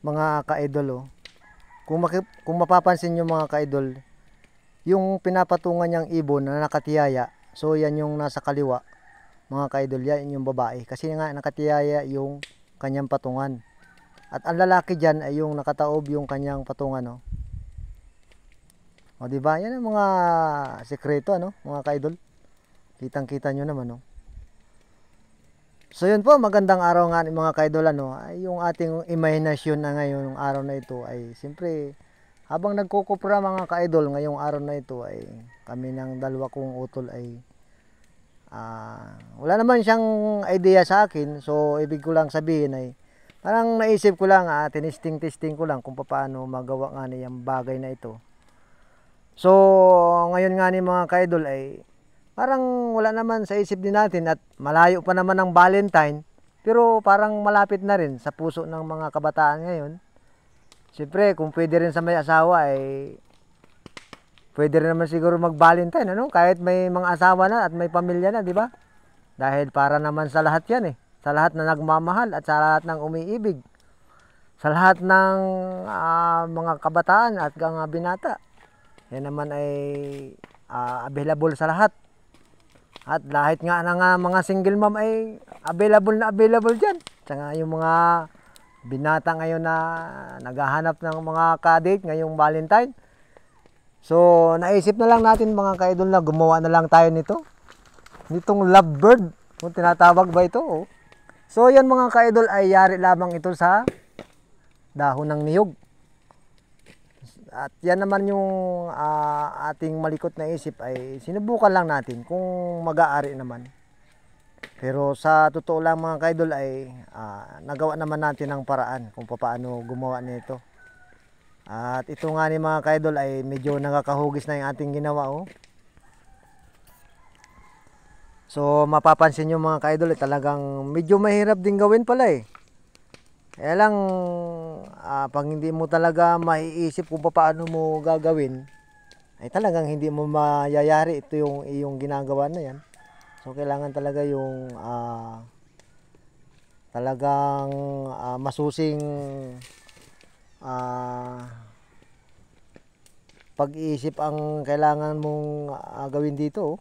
mga ka-idol, oh. Kung mapapansin nyo mga ka-idol, yung pinapatungan niyang ibon na nakatiyaya, so yan yung nasa kaliwa, mga ka-idol, yan yung babae. Kasi nga nakatiyaya yung kanyang patungan. At ang lalaki dyan ay yung nakataob yung kanyang patungan, oh. O diba? Yan ang mga sekreto, ano, mga ka-idol. Kitang-kita nyo naman, oh. So yun po, magandang araw nga mga ka-idol, ano, ay yung ating imahinasyon na ngayon, yung araw na ito ay siyempre habang nagkukupra mga ka-idol ngayong araw na ito ay kami ng dalawa kong utol ay wala naman siyang idea sa akin. So ibig ko lang sabihin ay parang naisip ko lang, tinisting ko lang kung paano magawa nga niyang bagay na ito. So ngayon nga ni mga ka-idol ay parang wala naman sa isip din natin at malayo pa naman ang Valentine, pero parang malapit na rin sa puso ng mga kabataan ngayon. Siyempre, kung pwede rin sa may asawa ay pwede rin naman siguro mag-Valentine, ano? Kahit may mga asawa na at may pamilya na, di ba? Dahil para naman sa lahat 'yan, eh. Sa lahat na nagmamahal at sa lahat ng umiibig. Sa lahat ng mga kabataan at mga binata. Yan naman ay available sa lahat. At lahit nga ng mga single mom ay available dyan. Tsaka yung mga binata ngayon na naghahanap ng mga ka-date ngayong Valentine. So naisip na lang natin mga ka-idol na gumawa na lang tayo nitong lovebird. Kung tinatawag ba ito, oh. So yan mga ka-idol ay yari lamang ito sa dahon ng niyog. At yan naman yung ating malikot na isip ay sinubukan lang natin kung mag-aari naman. Pero sa totoo lang mga ka-idol ay nagawa naman natin ang paraan kung paano gumawa nito. At ito nga ni mga ka-idol ay medyo nakakahugis na yung ating ginawa, oh. So mapapansin nyo mga ka-idol ay talagang medyo mahirap din gawin pala, eh. Kaya lang, pag hindi mo talaga maiisip kung paano mo gagawin, ay talagang hindi mo mayayari ito yung iyong ginagawa na yan. So, kailangan talaga yung talagang masusing pag-iisip ang kailangan mong gawin dito, oh.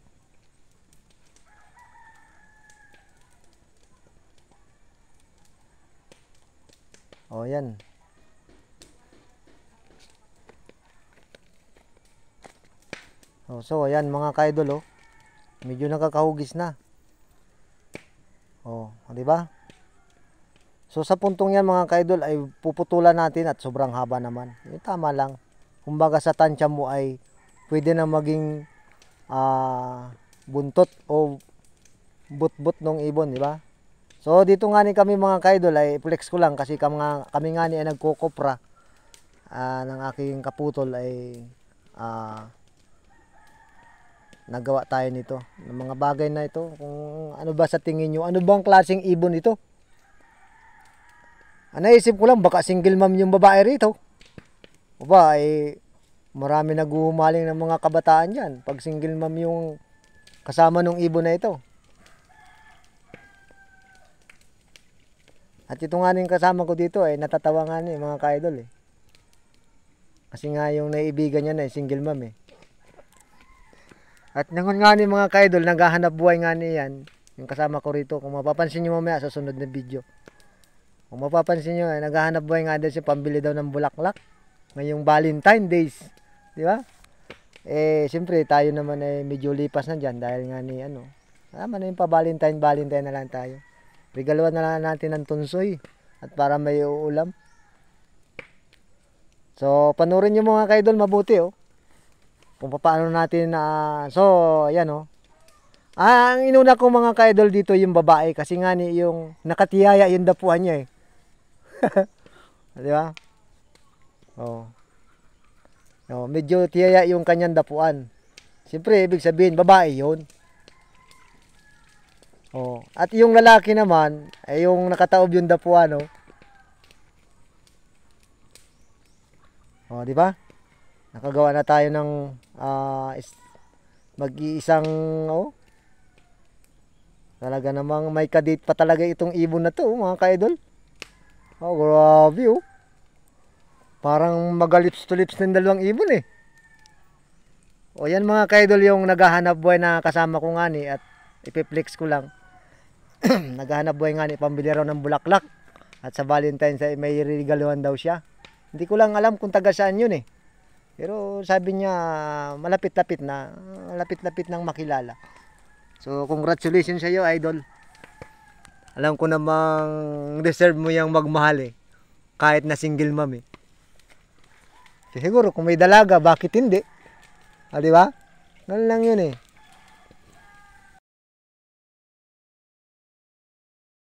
O, yan. So, ayan mga ka-idol, oh. Medyo nakakahugis na. Di ba? So, sa puntong yan mga ka-idol ay puputulan natin at sobrang haba naman. Tama lang. Kumbaga sa tansya mo ay pwede na maging buntot o but-but ng ibon, di ba? So dito nga ni kami mga ka-idol ay flex ko lang kasi kami nga ni ay nagkokopra ng aking kaputol ay nagawa tayo nito ng mga bagay na ito. Kung ano ba sa tingin nyo, ano bang klaseng ibon ito? Naisip ko lang baka single mom yung babae rito. O ba ay marami naghuhumaling ng mga kabataan dyan pag single mom yung kasama ng ibon na ito. At ito nga rin kasama ko dito ay natatawa nga ni mga ka-idol, eh. Kasi nga yung naibigan niya na single mom, eh. At nangon nga ni mga ka-idol, naghahanap buhay nga ni yan. Yung kasama ko rito, kung mapapansin nyo mamaya sa sunod na video. Kung mapapansin nyo, naghahanap buhay nga din siya pambili daw ng bulaklak. Ngayong Valentine days. Di ba? Siyempre tayo naman ay medyo lipas na dyan dahil nga ni tama na yung pa Valentine na lang tayo. Regaluhan na lang natin ng tunsoy at para may uulam. So, panurin nyo mga ka-idol mabuti, oh. Kung paano natin so, yan, oh. Ang inuna ko mga ka-idol dito yung babae kasi nga ni yung nakatiyaya yung dapuan niya, eh. Di ba? Medyo tiyaya yung kanyang dapuan. Siyempre, ibig sabihin, babae yun. At yung lalaki naman, ay yung nakataob yung dapuan, di ba? Nakagawa na tayo ng mag-iisang, talaga namang may kadate pa talaga itong ibon na to, mga ka-idol. Grabe, oh. Parang magalips to lips ng dalawang ibon eh. O yan mga kaidol yung naghahanap buhay na kasama ko nga ni at ipiplex ko lang. Naghahanap buhay nga ni pambili raw ng bulaklak. At sa Valentine's ay may regaluhan daw siya. Hindi ko lang alam kung taga saan yun eh. Pero sabi niya malapit-lapit na, malapit-lapit nang makilala. So congratulations sa iyo idol. Alam ko namang deserve mo yung magmahal eh. Kahit na single mom eh. Siguro kung may dalaga, bakit hindi? Ah, di ba? Ganun lang yun eh.